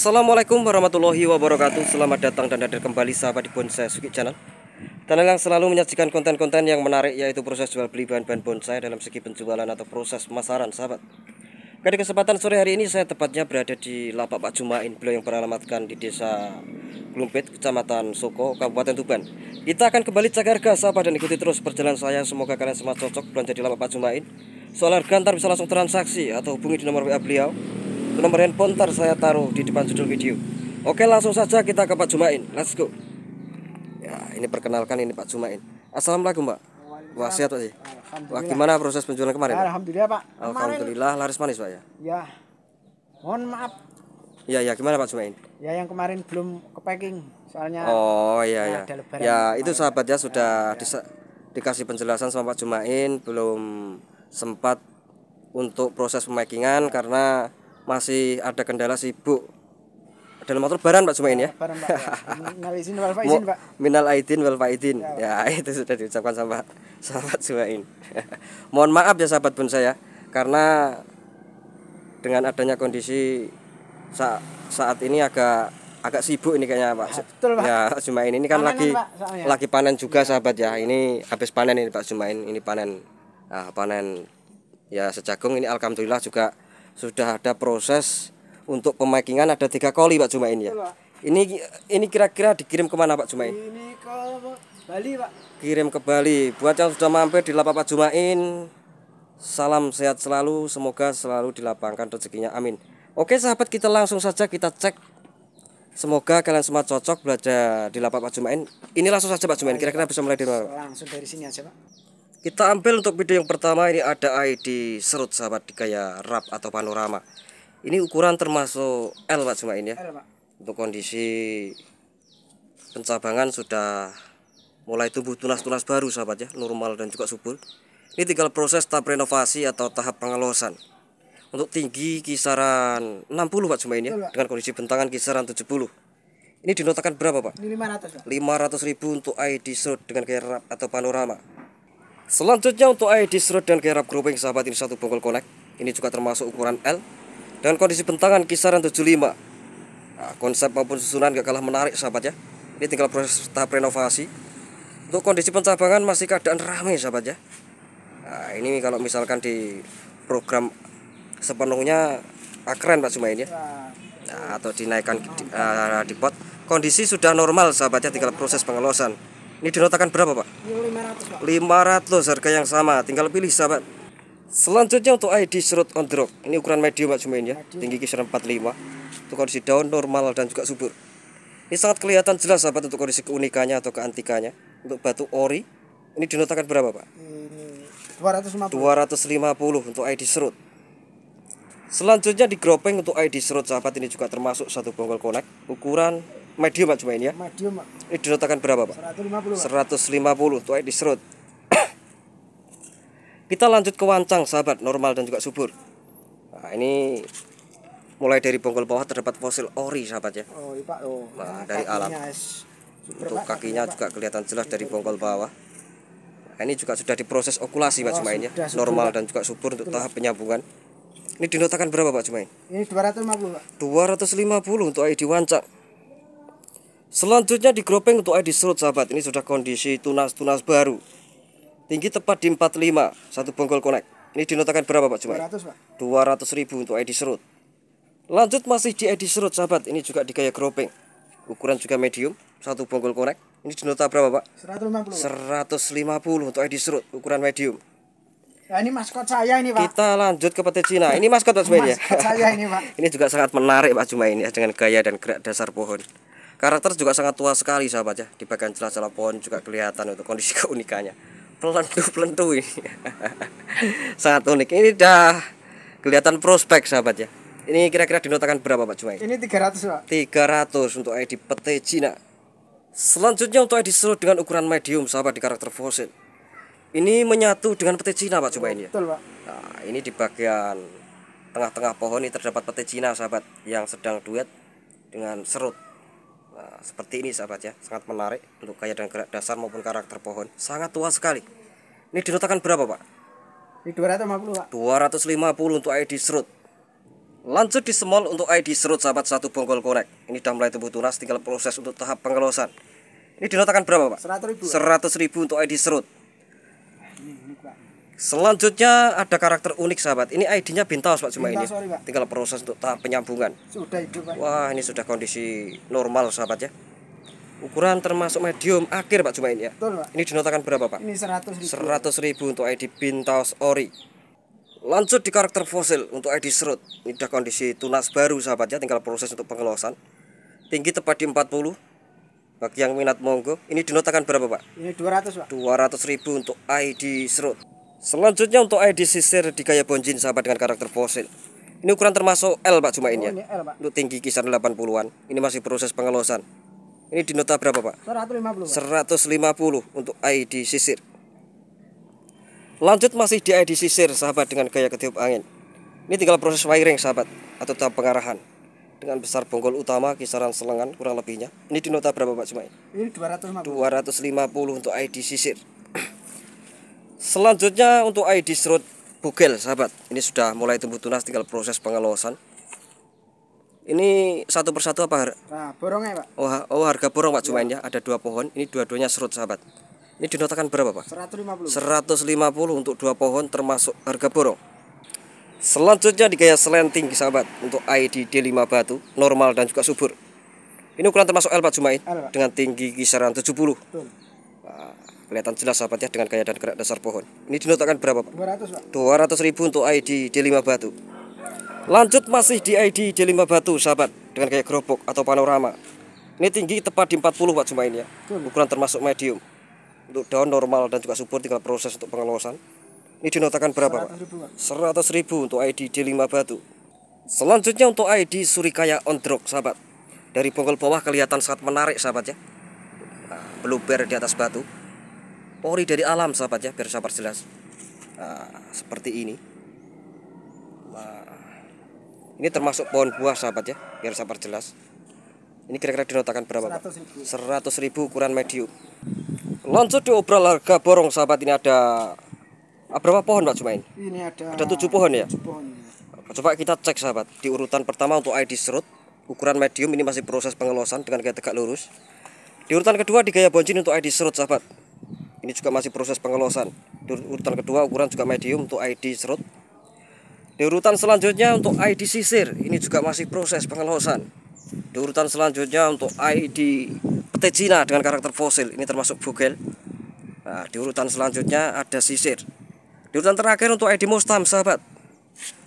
Assalamualaikum warahmatullahi wabarakatuh. Selamat datang dan hadir kembali sahabat di Bonsai Suki Channel, channel yang selalu menyajikan konten-konten yang menarik, yaitu proses jual beli bahan-bahan bonsai dalam segi penjualan atau proses pemasaran sahabat. Pada kesempatan sore hari ini saya tepatnya berada di lapak Pak Jumain, beliau yang beralamatkan di desa Klumpit, kecamatan Soko, Kabupaten Tuban. Kita akan kembali cek harga sahabat dan ikuti terus perjalanan saya. Semoga kalian semua cocok belanja di lapak Pak Jumain. Soal harga ntar bisa langsung transaksi atau hubungi di nomor WA beliau. Nomor handphone ntar saya taruh di depan judul video. Oke, langsung saja kita ke Pak Jumain. Let's go. Ya, ini perkenalkan, ini Pak Jumain. Assalamualaikum, Pak. Wah, sehat Pak sih. Wah, gimana proses penjualan kemarin, Pak? Alhamdulillah, Pak. Alhamdulillah laris manis, Pak ya. Ya. Mohon maaf. Ya, gimana Pak Jumain? Ya, yang kemarin belum ke packing. Soalnya Oh, iya. ada lebaran Ya, kemarin. itu sahabat ya sudah dikasih penjelasan sama Pak Jumain, belum sempat untuk proses pemakingan karena masih ada kendala sibuk dalam motor lebaran Pak Jumain ya. Lebaran, Pak. Ya. Minal izin wal faizin, Pak. Minal aidin wal faidin. Ya, itu sudah diucapkan sama sahabat Jumain. Mohon maaf ya sahabat bonsai ya, karena dengan adanya kondisi saat ini agak sibuk ini kayaknya Pak. Betul, Pak. Ya, Jumain ini kan Panenan, Pak, lagi panen juga sahabat ya. Ini habis panen ini Pak Jumain, ini panen. Nah, panen ya sejagung ini alhamdulillah juga sudah ada proses untuk pemakingan, ada 3 koli Pak Jumain ya. Betul, Pak. Ini kira-kira dikirim kemana Pak Jumain? Ini ke Bali, Pak. Kirim ke Bali. Buat yang sudah mampir di lapak Pak Jumain, salam sehat selalu, semoga selalu dilapangkan rezekinya, amin. Oke sahabat, kita langsung saja kita cek. Semoga kalian semua cocok belajar di lapak Pak Jumain. Ini langsung saja Pak Jumain, kira-kira bisa mulai dari mana? Langsung dari sini aja, Pak. Kita ambil untuk video yang pertama, ini ada ID serut sahabat di gaya wrap atau panorama. Ini ukuran termasuk L Pak Jumain ya. L, Pak. Untuk kondisi pencabangan sudah mulai tumbuh tunas-tunas baru sahabat ya, normal dan juga subur. Ini tinggal proses tahap renovasi atau tahap pengelosan. Untuk tinggi kisaran 60 Pak Jumain ya, dengan kondisi bentangan kisaran 70. Ini dinotakan berapa Pak? Ini 500, Pak. 500.000 untuk ID serut dengan gaya wrap atau panorama. Selanjutnya untuk ID serut dan gaya wrap grouping sahabat, ini satu bongkol connect. Ini juga termasuk ukuran L dengan kondisi bentangan kisaran 75. Nah, konsep maupun susunan gak kalah menarik sahabat ya. Ini tinggal proses tahap renovasi. Untuk kondisi pencabangan masih keadaan ramai sahabat ya. Nah, ini kalau misalkan di program sepenuhnya keren Pak Jumain ya. Nah, atau dinaikkan di pot, kondisi sudah normal sahabat ya, tinggal proses pengelosan. Ini dinotakan berapa Pak? Ini 500, Pak. 500, harga yang sama, tinggal pilih sahabat. Selanjutnya untuk ID serut on the rock. Ini ukuran medium Pak Jumain ya, tinggi kisaran 45. Untuk kondisi daun normal dan juga subur. Ini sangat kelihatan jelas sahabat untuk kondisi keunikannya atau keantikannya. Untuk batu ori, ini dinotakan berapa Pak? Ini 250. 250 untuk ID serut. Selanjutnya di gropeng untuk ID serut sahabat, ini juga termasuk satu bongkol connect, ukuran medium Pak Jumain ya. Medium, Pak. Ini dinotakan berapa Pak? 150, Pak. 150 untuk ID serut. Kita lanjut ke wancang sahabat, normal dan juga subur. Nah, ini mulai dari bongkol bawah terdapat fosil ori sahabat ya. Oh, iya, Pak. Oh. Nah, dari alam. Untuk kakinya juga kelihatan jelas dari bongkol bawah. Nah, ini juga sudah diproses okulasi Pak Jumain ya, normal dan juga subur untuk tahap penyambungan. Ini dinotakan berapa Pak Jumain? Ini 250, Pak. 250 untuk ID wancang. Selanjutnya di gropeng untuk ID serut sahabat, ini sudah kondisi tunas-tunas baru. Tinggi tepat di 45, satu bongkol connect. Ini dinotakan berapa Pak Jumain? 200, Pak. 200.000 untuk ID serut. Lanjut masih di ID serut sahabat, ini juga di gaya gropeng. Ukuran juga medium, satu bongkol connect. Ini dinota berapa Pak? 150, Pak. 150 untuk ID serut, ukuran medium. Nah, ini maskot saya ini, Pak. Kita lanjut ke pete Cina. Ini maskot Pak Jumain ya. Maskot saya ini, Pak. Ini juga sangat menarik Pak Jumain ya, dengan gaya dan gerak dasar pohon. Karakter juga sangat tua sekali sahabat ya. Di bagian celah-celah pohon juga kelihatan untuk kondisi keunikannya. Pelentu ini. Sangat unik. Ini dah kelihatan prospek sahabat ya. Ini kira-kira dinotakan berapa Pak Jumain? Ini 300, Pak. 300 untuk ID pete Cina. Selanjutnya untuk ID serut dengan ukuran medium sahabat di karakter fosil. Ini menyatu dengan pete Cina Pak Jumain ya. Betul, Pak. Nah, ini di bagian tengah-tengah pohon ini terdapat pete Cina sahabat yang sedang duet dengan serut. Nah, seperti ini sahabat ya, sangat menarik untuk gaya dan gerak dasar maupun karakter pohon. Sangat tua sekali. Ini dinotakan berapa Pak? Di 250, Pak. 250 untuk ID serut. Lanjut di semol untuk ID serut sahabat, satu bonggol korek. Ini sudah mulai tumbuh tunas, tinggal proses untuk tahap pengelosan. Ini dinotakan berapa Pak? 100.000. 100.000 untuk ID serut. Ini Pak. Selanjutnya ada karakter unik sahabat. Ini ID-nya bintaus Pak, cuma ini. Bintaus, sorry, Pak. Tinggal proses untuk tahap penyambungan. Sudah hidup Pak. Wah, ini sudah kondisi normal sahabat ya. Ukuran termasuk medium akhir Pak, cuma ini ya. Betul Pak. Ini dinotakan berapa Pak? Ini 100.000. 100.000 untuk ID bintaus ori. Lanjut di karakter fosil untuk ID serut. Ini sudah kondisi tunas baru sahabat ya, tinggal proses untuk pengelosan. Tinggi tepat di 40. Bagi yang minat monggo. Ini dinotakan berapa Pak? Ini 200 Pak. 200.000 untuk ID serut. Selanjutnya untuk ID sisir di gaya bonjin sahabat dengan karakter fosil. Ini ukuran termasuk L Pak, cuma ini ya. Ini L Pak. Untuk tinggi kisaran 80-an. Ini masih proses pengelosan. Ini dinota berapa Pak? 150 Pak. 150 untuk ID sisir. Lanjut masih di ID sisir sahabat dengan gaya ketiup angin. Ini tinggal proses wiring sahabat atau tahap pengarahan. Dengan besar bonggol utama kisaran selengan kurang lebihnya. Ini dinota berapa Pak cuma ini? Ini 250. 250 untuk ID sisir. Selanjutnya untuk ID serut bugel sahabat. Ini sudah mulai tumbuh tunas, tinggal proses pengelosan. Ini satu persatu apa? Nah, borongnya Pak. Oh, harga borong Pak cuma ini ya. Ada 2 pohon. Ini dua-duanya serut sahabat. Ini dinotakan berapa Pak? 150. 150 untuk 2 pohon termasuk harga borong. Selanjutnya di gaya slanting sahabat untuk ID D5 batu normal dan juga subur. Ini ukuran termasuk L Pak cuma ini L, Pak. dengan tinggi kisaran 70. Betul. Nah, kelihatan jelas sahabat ya dengan gaya dan gerak dasar pohon. Ini dinotakan berapa Pak? 200 Pak. 200.000 untuk ID D5 batu. Lanjut masih di ID D5 batu sahabat dengan gaya gerobok atau panorama. Ini tinggi tepat di 40 Pak cuma ini ya. Betul. Ukuran termasuk medium. Untuk daun normal dan juga subur, tinggal proses untuk pengelosan. Ini dinotakan berapa Pak? 100.000 Pak. 100.000 untuk ID D5 batu. Selanjutnya untuk ID surikaya on drop sahabat. Dari bonggol bawah kelihatan sangat menarik sahabat ya. Nah, beluber di atas batu. Ori dari alam sahabat ya, biar sabar jelas. Nah, seperti ini. Nah, ini termasuk pohon buah sahabat ya, biar sabar jelas. Ini kira-kira dinotakan berapa Pak? 100.000. 100.000 ukuran medium. Lanjut di obral harga borong sahabat. Ini ada berapa pohon Pak cuma ini? Ini ada 7 pohon ya. 7 pohon ini. Coba kita cek sahabat. Di urutan pertama untuk ID serut ukuran medium, ini masih proses pengelosan dengan gaya tegak lurus. Di urutan kedua di gaya bonjin untuk ID serut sahabat. Ini juga masih proses pengelosan. Di urutan kedua ukuran juga medium untuk ID serut. Di urutan selanjutnya untuk ID sisir, ini juga masih proses pengelosan. Di urutan selanjutnya untuk ID pete Cina dengan karakter fosil, ini termasuk bugel. Nah, di urutan selanjutnya ada sisir. Di urutan terakhir untuk ID mustam sahabat.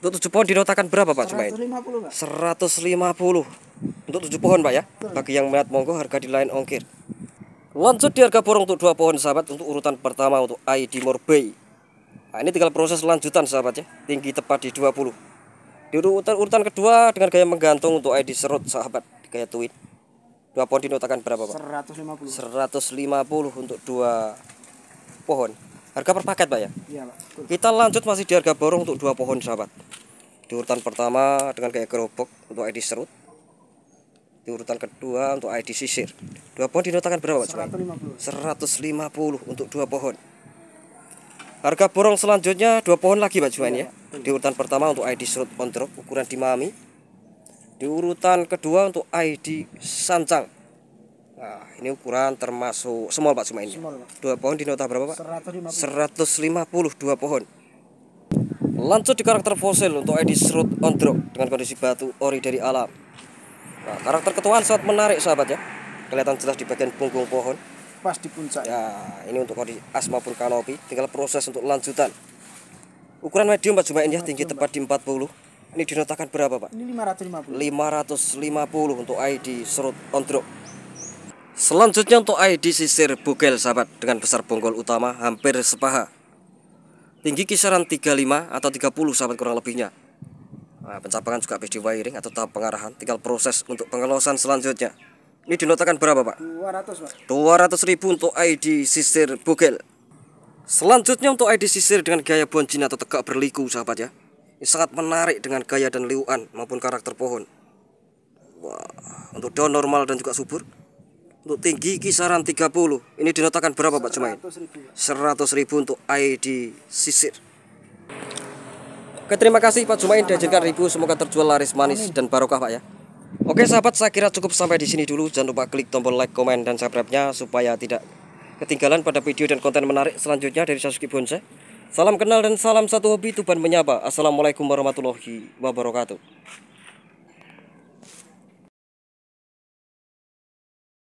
Untuk 7 pohon dinotakan berapa Pak cuma ini? 150 Pak. 150 untuk 7 pohon Pak ya. Bagi yang minat monggo, harga di lain ongkir. Lanjut di harga borong untuk 2 pohon sahabat. Untuk urutan pertama untuk ID Morbei. Nah, ini tinggal proses lanjutan sahabat ya. Tinggi tepat di 20. Di urutan kedua dengan gaya menggantung untuk ID serut sahabat, gaya twin. 2 pohon dinotakan berapa Pak? 150. 150 untuk 2 pohon. Harga per paket Pak ya. Iya Pak. Betul. Kita lanjut masih di harga borong untuk 2 pohon sahabat. Di urutan pertama dengan gaya gerobok untuk ID serut. Di urutan kedua untuk ID sisir. 2 pohon dinotakan berapa Pak? 150. 150 untuk 2 pohon. Harga borong selanjutnya 2 pohon lagi Pak Juan ya. Di urutan pertama untuk ID serut on drop ukuran dimami. Di urutan kedua untuk ID sancang. Nah, ini ukuran termasuk small Pak cuma ini. Small, Pak. 2 pohon dinota berapa Pak? 150. 150 2 pohon. Lanjut di karakter fosil untuk ID serut on drop dengan kondisi batu ori dari alam. Nah, karakter ketuaan sangat menarik sahabat ya. Kelihatan jelas di bagian punggung pohon. Pas di puncak. Ya, ini untuk kondisi as maupun kanopi. Tinggal proses untuk lanjutan. Ukuran medium Pak cuma ini ya, tinggi tepat di 40. Ini dinotakan berapa Pak? Ini 550. 550 untuk ID serut on drop. Selanjutnya untuk ID sisir bugel sahabat dengan besar bonggol utama hampir sepaha. Tinggi kisaran 35 atau 30 sahabat kurang lebihnya. Nah, pencapangan juga habis di wiring atau tahap pengarahan. Tinggal proses untuk pengelosan selanjutnya. Ini dinotakan berapa Pak? 200 Pak. 200.000 untuk ID sisir bugel. Selanjutnya untuk ID sisir dengan gaya bonjin atau tegak berliku sahabat ya. Ini sangat menarik dengan gaya dan liuan maupun karakter pohon. Wah, untuk daun normal dan juga subur. Untuk tinggi kisaran 30. Ini dinotakan berapa Pak Jumain? 100.000. 100.000 untuk ID sisir. Oke, terima kasih Pak Jumain, diajarkan ribu, semoga terjual laris manis dan barokah Pak ya. Oke sahabat, saya kira cukup sampai di sini dulu. Jangan lupa klik tombol like, komen, dan subscribe-nya supaya tidak ketinggalan pada video dan konten menarik selanjutnya dari Sasuki Bonsai. Salam kenal dan salam satu hobi, Tuban menyapa. Assalamualaikum warahmatullahi wabarakatuh.